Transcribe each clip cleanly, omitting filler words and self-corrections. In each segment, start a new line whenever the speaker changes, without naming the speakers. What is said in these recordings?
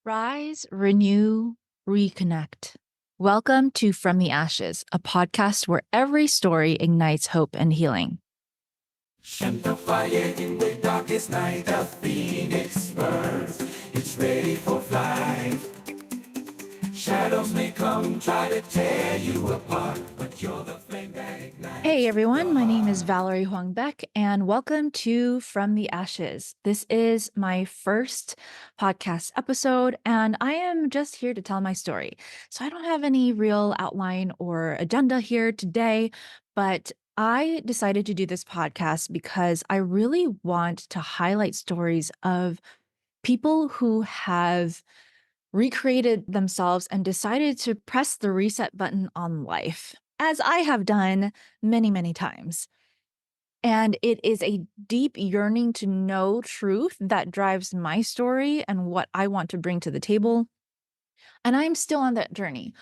Rise, renew, reconnect. Welcome to From the Ashes, a podcast where every story ignites hope and healing.
And the fire in the darkest night, a phoenix burns. It's ready for flight. Shadows may come, try to tear you apart, but you're the flame that ignites.
Hey everyone, my name is Valerie Hwang Beck, and welcome to From the Ashes. This is my first podcast episode, and I am just here to tell my story. So I don't have any real outline or agenda here today, but I decided to do this podcast because I really want to highlight stories of people who have recreated themselves and decided to press the reset button on life, as I have done many, many times. And it is a deep yearning to know truth that drives my story and what I want to bring to the table. And I'm still on that journey.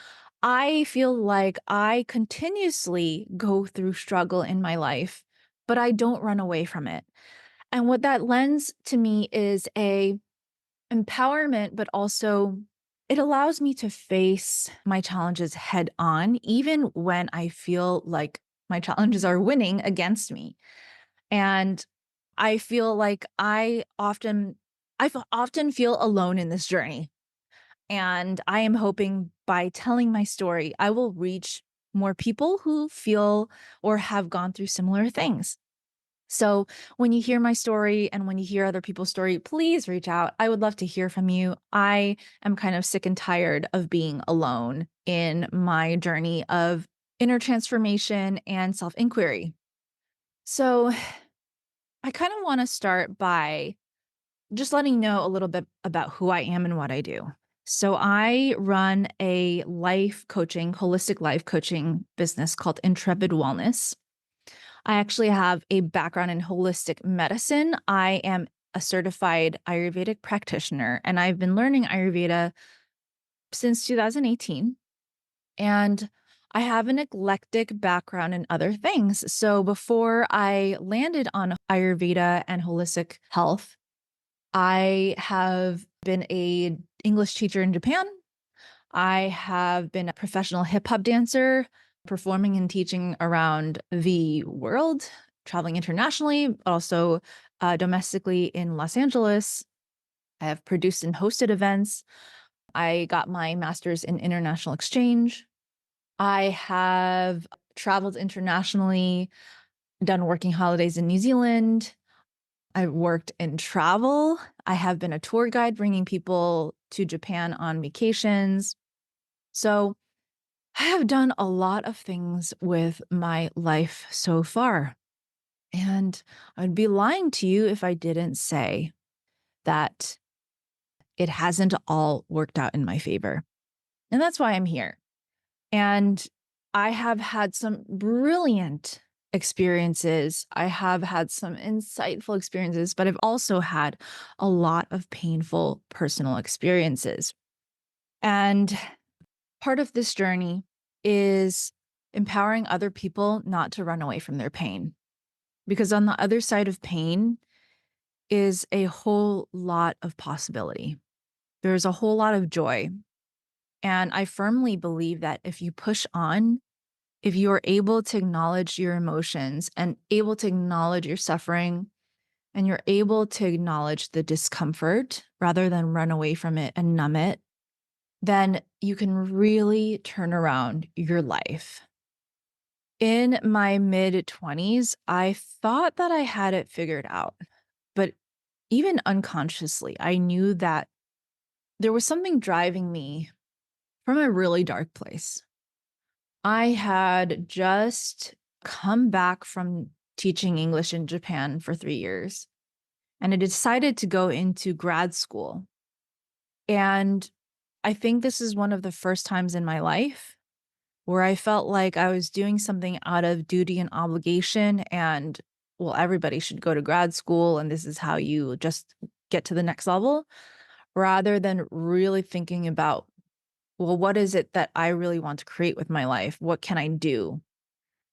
I feel like I continuously go through struggle in my life, but I don't run away from it. And what that lends to me is a empowerment, but also it allows me to face my challenges head on, even when I feel like my challenges are winning against me. And I feel like I often feel alone in this journey. And I am hoping by telling my story, I will reach more people who feel or have gone through similar things. So when you hear my story and when you hear other people's story, please reach out. I would love to hear from you. I am kind of sick and tired of being alone in my journey of inner transformation and self inquiry. So I kind of want to start by just letting you know a little bit about who I am and what I do. So I run a life coaching, holistic life coaching business called Intrepid Wellness. I actually have a background in holistic medicine. I am a certified Ayurvedic practitioner, and I've been learning Ayurveda since 2018. And I have an eclectic background in other things. So before I landed on Ayurveda and holistic health, I have been a English teacher in Japan. I have been a professional hip hop dancer, performing and teaching around the world, traveling internationally, but also domestically in Los Angeles. I have produced and hosted events. I got my master's in international exchange. I have traveled internationally, done working holidays in New Zealand. I've worked in travel. I have been a tour guide bringing people to Japan on vacations. So I have done a lot of things with my life so far. And I'd be lying to you if I didn't say that it hasn't all worked out in my favor. And that's why I'm here. And I have had some brilliant experiences. I have had some insightful experiences, but I've also had a lot of painful personal experiences. And part of this journey is empowering other people not to run away from their pain. Because on the other side of pain is a whole lot of possibility. There's a whole lot of joy. And I firmly believe that if you push on, if you are able to acknowledge your emotions and able to acknowledge your suffering, and you're able to acknowledge the discomfort rather than run away from it and numb it, then you can really turn around your life. In my mid 20s, I thought that I had it figured out. But even unconsciously, I knew that there was something driving me from a really dark place. I had just come back from teaching English in Japan for 3 years, and I decided to go into grad school. And I think this is one of the first times in my life where I felt like I was doing something out of duty and obligation and, well, everybody should go to grad school and this is how you just get to the next level, rather than really thinking about, well, what is it that I really want to create with my life? What can I do?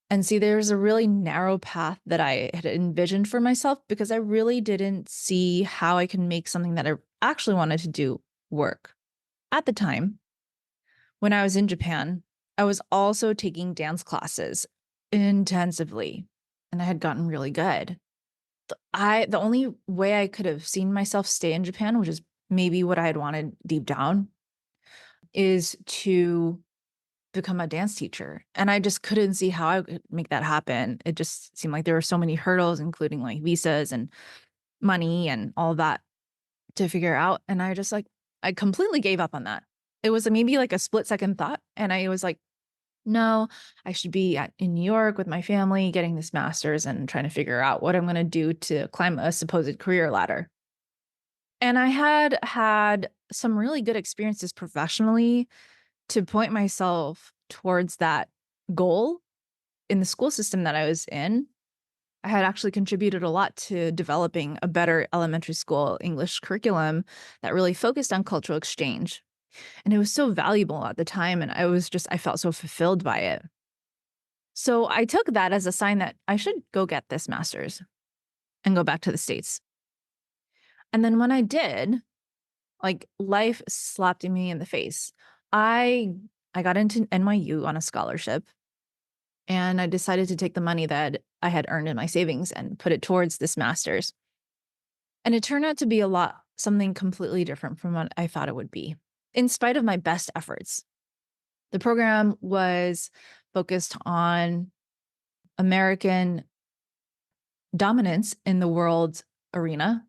And see, there's a really narrow path that I had envisioned for myself because I really didn't see how I can make something that I actually wanted to do work. At the time, when I was in Japan, I was also taking dance classes intensively, and I had gotten really good. The only way I could have seen myself stay in Japan, which is maybe what I had wanted deep down, is to become a dance teacher, and I just couldn't see how I could make that happen. It just seemed like there were so many hurdles, including, like, visas and money and all that to figure out, and I completely gave up on that. It was maybe, like, a split-second thought, and I was like, "No, I should be in New York with my family getting this master's and trying to figure out what I'm gonna do to climb a supposed career ladder." And I had had some really good experiences professionally to point myself towards that goal in the school system that I was in. I had actually contributed a lot to developing a better elementary school English curriculum that really focused on cultural exchange. And it was so valuable at the time. And I felt so fulfilled by it. So I took that as a sign that I should go get this master's and go back to the States. And then when I did, like life slapped me in the face. I I got into NYU on a scholarship and I decided to take the money that I had earned in my savings and put it towards this master's. And it turned out to be something completely different from what I thought it would be, in spite of my best efforts. The program was focused on American dominance in the world arena,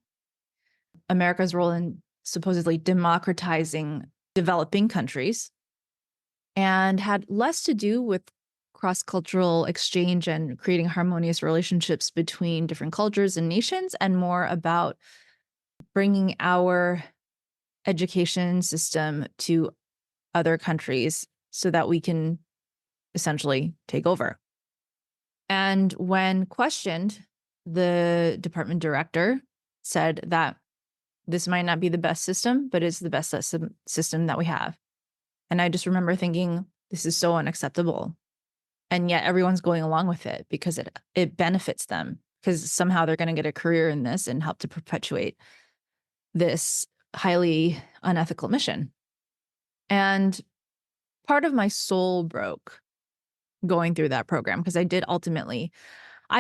America's role in supposedly democratizing developing countries, and had less to do with cross cultural exchange and creating harmonious relationships between different cultures and nations, and more about bringing our education system to other countries so that we can essentially take over. And when questioned, the department director said that this might not be the best system, but it's the best system that we have. And I just remember thinking, this is so unacceptable. And yet everyone's going along with it because it benefits them because somehow they're going to get a career in this and help to perpetuate this highly unethical mission. And part of my soul broke going through that program because I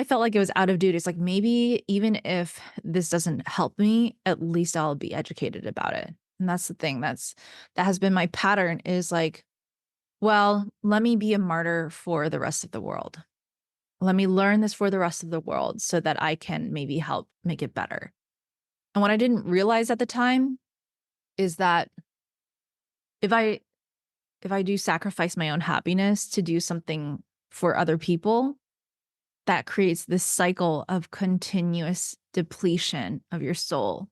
felt like it was out of duty. It's like, maybe even if this doesn't help me, at least I'll be educated about it. And that's the thing that has been my pattern is like, well, let me be a martyr for the rest of the world. Let me learn this for the rest of the world so that I can maybe help make it better. And what I didn't realize at the time is that if I if I do sacrifice my own happiness to do something for other people, that creates this cycle of continuous depletion of your soul.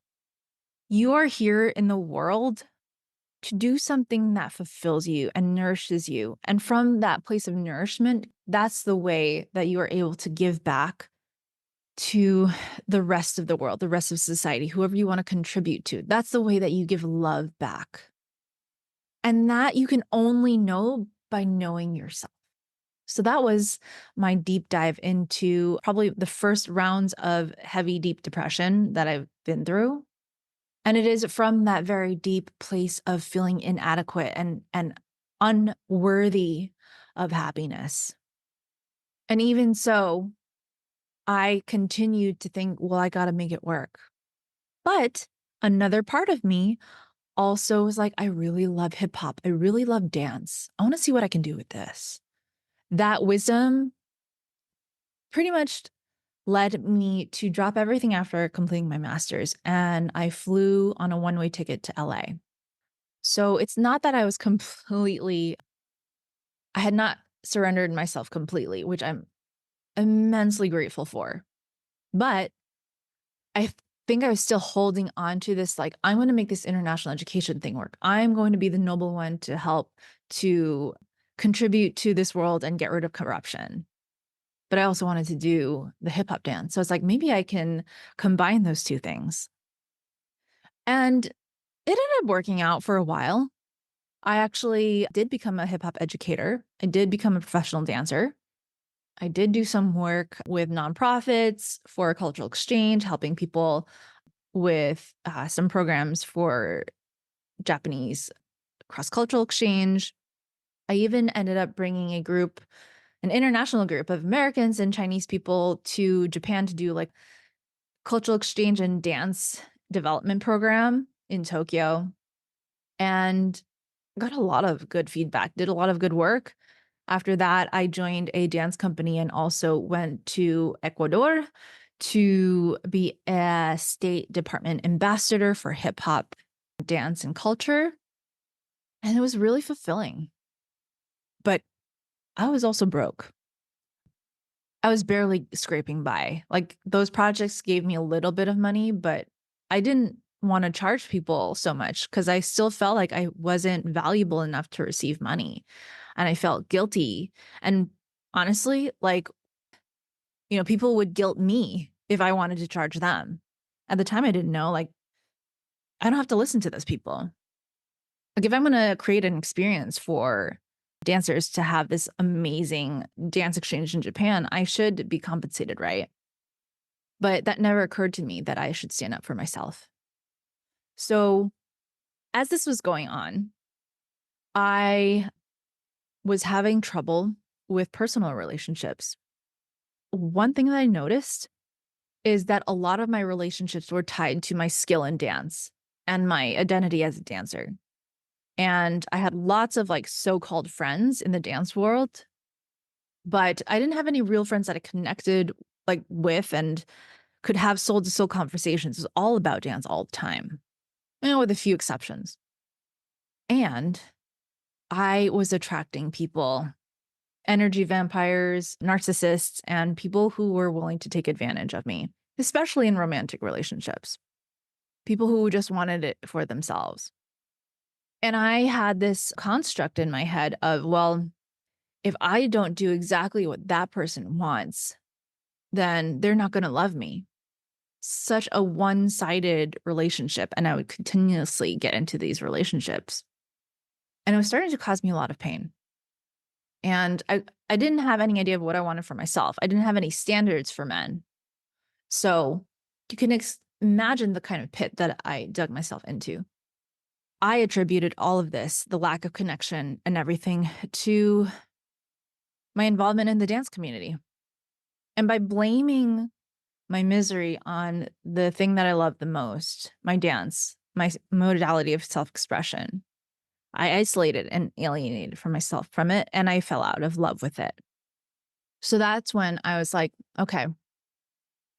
You are here in the world to do something that fulfills you and nourishes you. And from that place of nourishment, that's the way that you are able to give back to the rest of the world, the rest of society, whoever you want to contribute to. That's the way that you give love back. And that you can only know by knowing yourself. So that was my deep dive into probably the first rounds of heavy, deep depression that I've been through. And it is from that very deep place of feeling inadequate and unworthy of happiness. And even so, I continued to think, well, I got to make it work. But another part of me also was like, I really love hip hop. I really love dance. I want to see what I can do with this. That wisdom pretty much led me to drop everything after completing my master's, and I flew on a one-way ticket to LA. So it's not that I had not surrendered myself completely, which I'm immensely grateful for. But I think I was still holding on to this, like, I'm going to make this international education thing work. I'm going to be the noble one to help to contribute to this world and get rid of corruption. But I also wanted to do the hip hop dance. So it's like, maybe I can combine those two things. And it ended up working out for a while. I actually did become a hip hop educator. I did become a professional dancer. I did do some work with nonprofits for cultural exchange, helping people with some programs for Japanese cross-cultural exchange. I even ended up bringing an international group of Americans and Chinese people to Japan to do like cultural exchange and dance development program in Tokyo, and got a lot of good feedback, did a lot of good work. After that, I joined a dance company and also went to Ecuador to be a State Department ambassador for hip hop, dance, and culture. And it was really fulfilling. But I was also broke. I was barely scraping by. Like those projects gave me a little bit of money, but I didn't want to charge people so much because I still felt like I wasn't valuable enough to receive money. And I felt guilty. And honestly, like, people would guilt me if I wanted to charge them. At the time, I didn't know, like, I don't have to listen to those people. Like, if I'm going to create an experience for dancers to have this amazing dance exchange in Japan, I should be compensated, right? But that never occurred to me that I should stand up for myself. So, as this was going on, I was having trouble with personal relationships. One thing that I noticed is that a lot of my relationships were tied to my skill in dance and my identity as a dancer. And I had lots of like so-called friends in the dance world, but I didn't have any real friends that I connected like with and could have soul to soul conversations. It was all about dance all the time, with a few exceptions. And I was attracting people, energy vampires, narcissists, and people who were willing to take advantage of me, especially in romantic relationships, people who just wanted it for themselves. And I had this construct in my head of, well, if I don't do exactly what that person wants, then they're not going to love me. Such a one-sided relationship. And I would continuously get into these relationships. And it was starting to cause me a lot of pain. And I didn't have any idea of what I wanted for myself. I didn't have any standards for men. So you can imagine the kind of pit that I dug myself into. I attributed all of this, the lack of connection and everything, to my involvement in the dance community. And by blaming my misery on the thing that I love the most, my dance, my modality of self-expression, I isolated and alienated from myself from it, and I fell out of love with it. So that's when I was like, okay,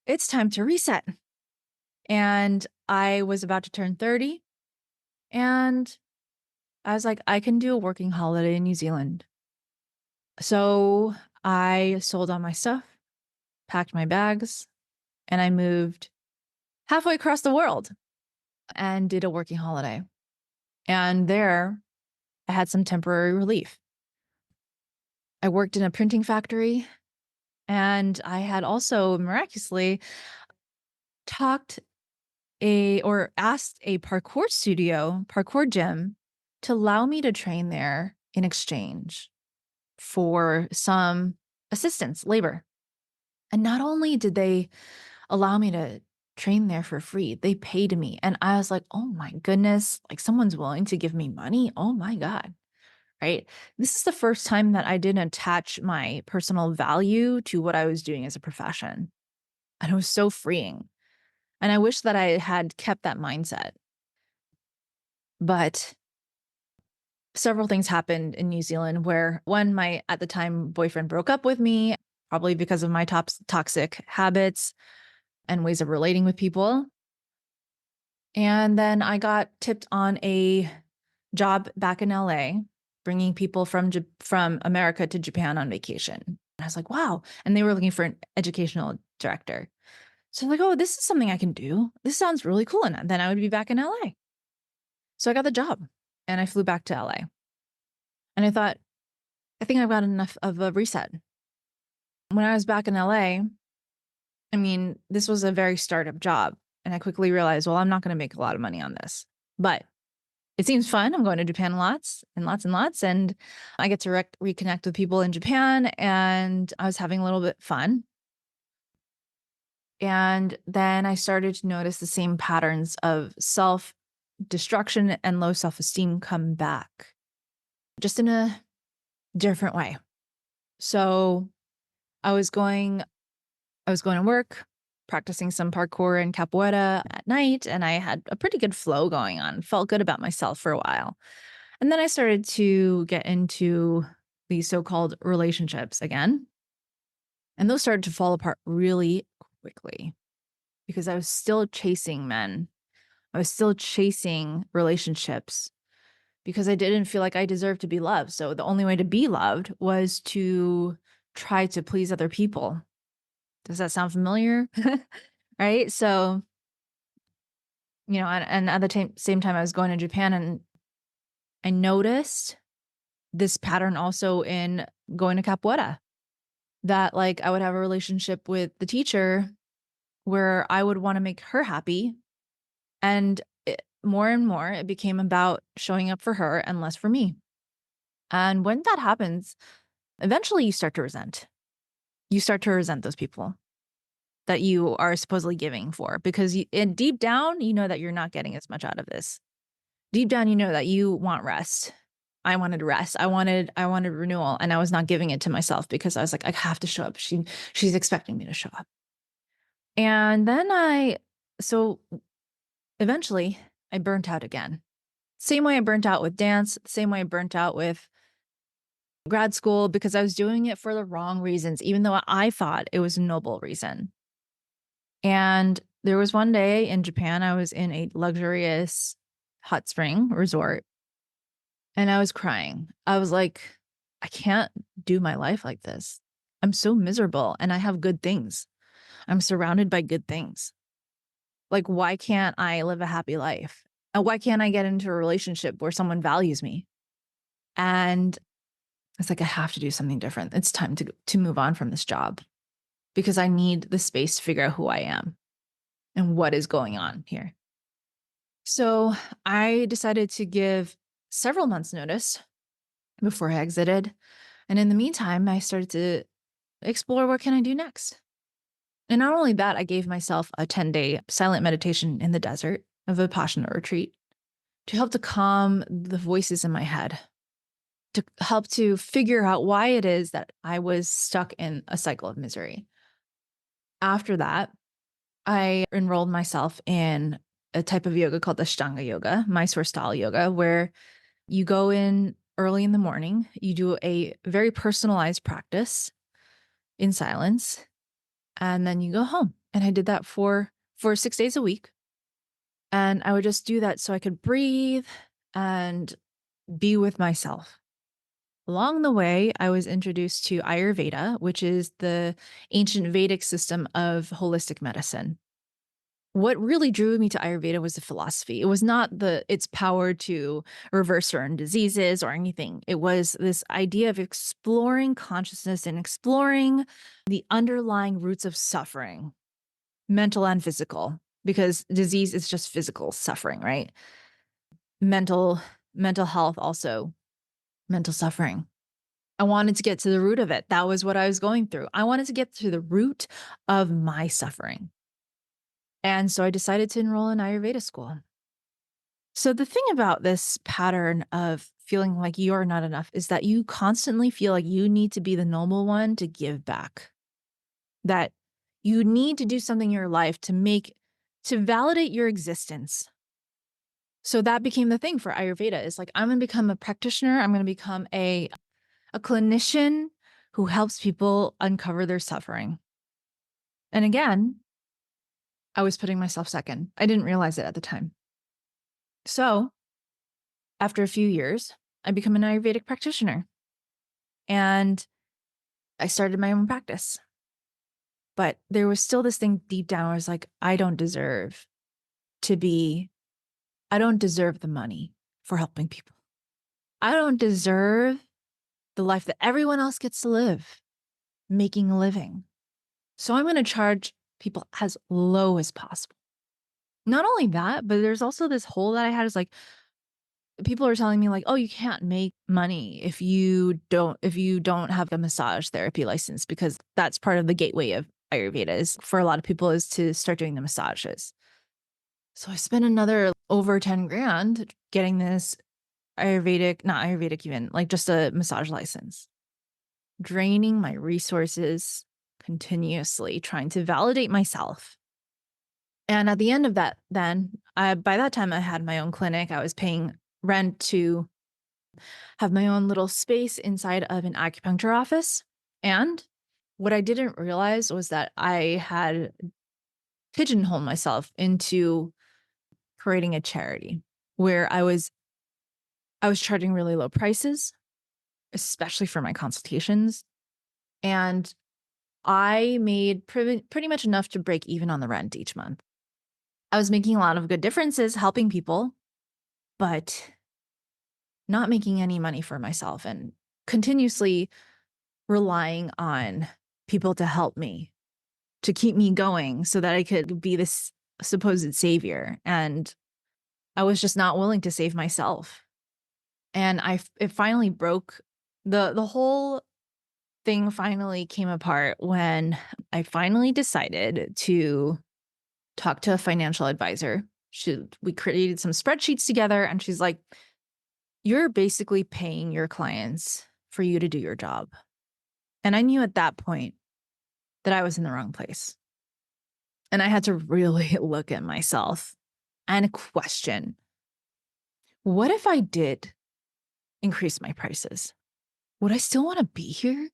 it's time to reset. And I was about to turn 30, and I was like, I can do a working holiday in New Zealand. So I sold all my stuff, packed my bags, and I moved halfway across the world and did a working holiday. And there I had some temporary relief. I worked in a printing factory, and I had also miraculously talked or asked a parkour gym to allow me to train there in exchange for some assistance, labor. And not only did they allow me to train there for free, they paid me. And I was like, oh my goodness, like someone's willing to give me money. Oh my God. Right. This is the first time that I didn't attach my personal value to what I was doing as a profession. And it was so freeing. And I wish that I had kept that mindset. But several things happened in New Zealand where one, my at the time boyfriend broke up with me, probably because of my toxic habits and ways of relating with people. And then I got tipped on a job back in LA, bringing people from America to Japan on vacation. And I was like, wow. And they were looking for an educational director. So I'm like, oh, this is something I can do. This sounds really cool. And then I would be back in LA. So I got the job and I flew back to LA. And I thought, I think I've got enough of a reset. When I was back in LA, I mean, this was a very startup job. And I quickly realized, well, I'm not going to make a lot of money on this. But it seems fun. I'm going to Japan lots and lots and lots. And I get to reconnect with people in Japan. And I was having a little bit fun. And then I started to notice the same patterns of destruction and low self-esteem come back just in a different way. So I was going I was going to work, practicing some parkour and capoeira at night, and I had a pretty good flow going on. Felt good about myself for a while. And then I started to get into these so-called relationships again, and those started to fall apart really quickly because I was still chasing men. I was still chasing relationships because I didn't feel like I deserved to be loved. So the only way to be loved was to try to please other people. Does that sound familiar? Right? So, and at the same time I was going to Japan, and I noticed this pattern also in going to capoeira, that like I would have a relationship with the teacher where I would want to make her happy. And more and more, it became about showing up for her and less for me. And when that happens, eventually you start to resent. You start to resent those people that you are supposedly giving for because deep down, you know that you're not getting as much out of this. Deep down, you know that you want rest. I wanted rest. I wanted renewal, and I was not giving it to myself because I was like, I have to show up. She's expecting me to show up. And then so eventually I burnt out again. Same way I burnt out with dance, same way I burnt out with grad school because I was doing it for the wrong reasons, even though I thought it was a noble reason. And there was one day in Japan, I was in a luxurious hot spring resort and I was crying. I was like, I can't do my life like this. I'm so miserable and I have good things. I'm surrounded by good things. Like, why can't I live a happy life? And why can't I get into a relationship where someone values me? And it's like, I have to do something different. It's time to move on from this job because I need the space to figure out who I am and what is going on here. So I decided to give several months' notice before I exited. And in the meantime, I started to explore what can I do next. And not only that, I gave myself a 10-day silent meditation in the desert, a Vipassana retreat, to help to calm the voices in my head, to help to figure out why it is that I was stuck in a cycle of misery. After that, I enrolled myself in a type of yoga called Ashtanga yoga, Mysore style yoga, where you go in early in the morning, you do a very personalized practice in silence, and then you go home. And I did that for 6 days a week. And I would just do that so I could breathe and be with myself. Along the way, I was introduced to Ayurveda, which is the ancient Vedic system of holistic medicine. What really drew me to Ayurveda was the philosophy. It was not its power to reverse certain diseases or anything. It was this idea of exploring consciousness and exploring the underlying roots of suffering, mental and physical, because disease is just physical suffering, right? Mental mental health also, mental suffering. I wanted to get to the root of it. That was what I was going through. I wanted to get to the root of my suffering. And so I decided to enroll in Ayurveda school. So the thing about this pattern of feeling like you're not enough is that you constantly feel like you need to be the noble one to give back. That you need to do something in your life to validate your existence. So that became the thing for Ayurveda. Is like, I'm going to become a practitioner. I'm going to become a clinician who helps people uncover their suffering. And again, I was putting myself second. I didn't realize it at the time. So after a few years, I became an Ayurvedic practitioner and I started my own practice. But there was still this thing deep down where I was like, I don't deserve the money for helping people. I don't deserve the life that everyone else gets to live, making a living. So I'm going to charge people as low as possible. Not only that, but there's also this hole that I had is like, people are telling me like, oh, you can't make money if you don't have a massage therapy license, because that's part of the gateway of Ayurveda is for a lot of people is to start doing the massages. So I spent another over 10 grand getting this Ayurvedic, not Ayurvedic even, like just a massage license, draining my resources continuously, trying to validate myself. And at the end of that, then by that time, I had my own clinic. I was paying rent to have my own little space inside of an acupuncture office. And what I didn't realize was that I had pigeonholed myself into creating a charity where I was charging really low prices, especially for my consultations. And I made pretty much enough to break even on the rent each month. I was making a lot of good differences helping people, but not making any money for myself and continuously relying on people to help me, to keep me going so that I could be this supposed savior. And I was just not willing to save myself. And it finally broke. The whole thing finally came apart when I finally decided to talk to a financial advisor. We created some spreadsheets together and she's like, "You're basically paying your clients for you to do your job." And I knew at that point that I was in the wrong place. And I had to really look at myself and question, what if I did increase my prices? Would I still want to be here?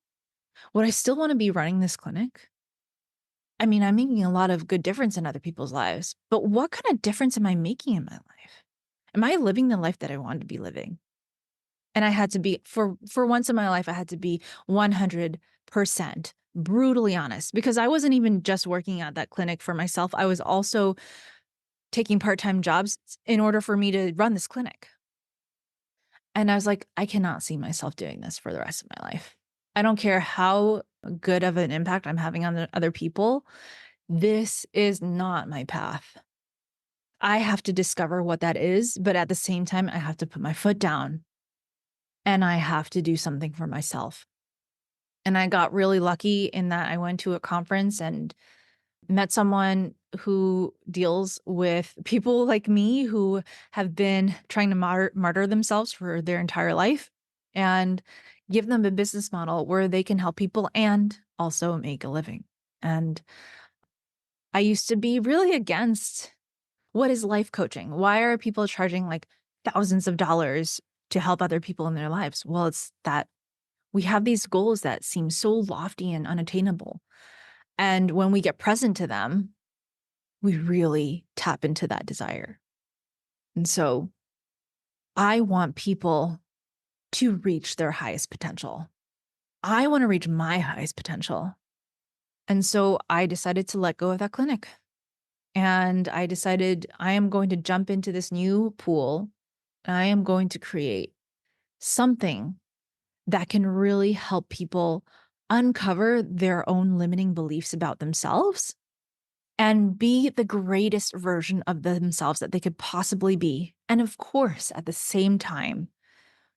Would I still want to be running this clinic? I mean, I'm making a lot of good difference in other people's lives, but what kind of difference am I making in my life? Am I living the life that I wanted to be living? And I had to be for once in my life, I had to be 100% brutally honest because I wasn't even just working at that clinic for myself. I was also taking part-time jobs in order for me to run this clinic. And I was like, I cannot see myself doing this for the rest of my life. I don't care how good of an impact I'm having on the other people. This is not my path. I have to discover what that is, but at the same time, I have to put my foot down and I have to do something for myself. And I got really lucky in that I went to a conference and met someone who deals with people like me who have been trying to martyr themselves for their entire life and give them a business model where they can help people and also make a living. And I used to be really against what is life coaching? Why are people charging like thousands of dollars to help other people in their lives? Well, it's that we have these goals that seem so lofty and unattainable. And when we get present to them, we really tap into that desire. And so I want people to reach their highest potential. I want to reach my highest potential. And so I decided to let go of that clinic. And I decided I am going to jump into this new pool. I am going to create something that can really help people uncover their own limiting beliefs about themselves and be the greatest version of themselves that they could possibly be. And of course, at the same time,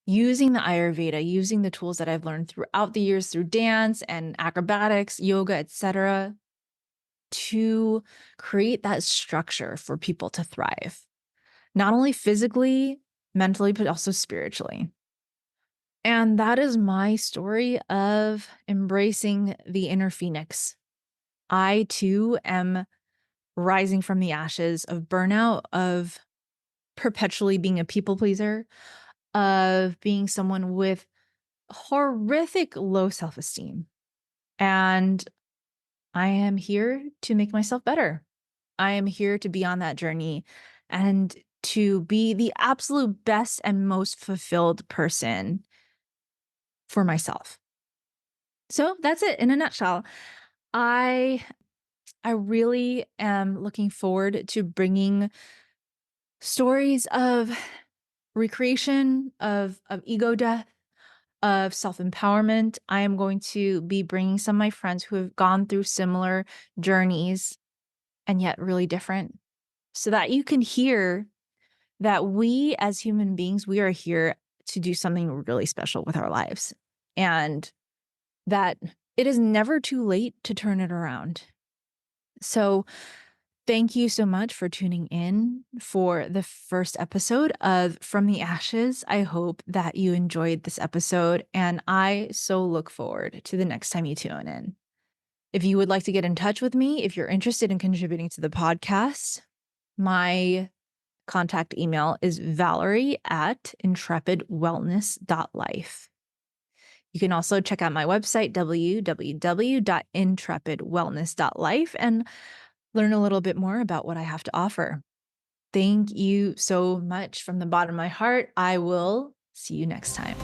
using the Ayurveda, using the tools that I've learned throughout the years through dance and acrobatics, yoga, etc., to create that structure for people to thrive, not only physically, mentally, but also spiritually. And that is my story of embracing the inner phoenix. I too am rising from the ashes of burnout, of perpetually being a people pleaser, of being someone with horrific low self esteem. And I am here to make myself better. I am here to be on that journey and to be the absolute best and most fulfilled person for myself. So that's it in a nutshell. I I really am looking forward to bringing stories of recreation, of ego death, of self-empowerment. I am going to be bringing some of my friends who have gone through similar journeys and yet really different so that you can hear that we as human beings, we are here to do something really special with our lives and that it is never too late to turn it around. So Thank you so much for tuning in for the first episode of From the Ashes. I hope that you enjoyed this episode, and I so look forward to the next time you tune in. If you would like to get in touch with me, if you're interested in contributing to the podcast, my contact email is valerie@intrepidwellness.life. You can also check out my website, www.intrepidwellness.life, and learn a little bit more about what I have to offer. Thank you so much from the bottom of my heart. I will see you next time.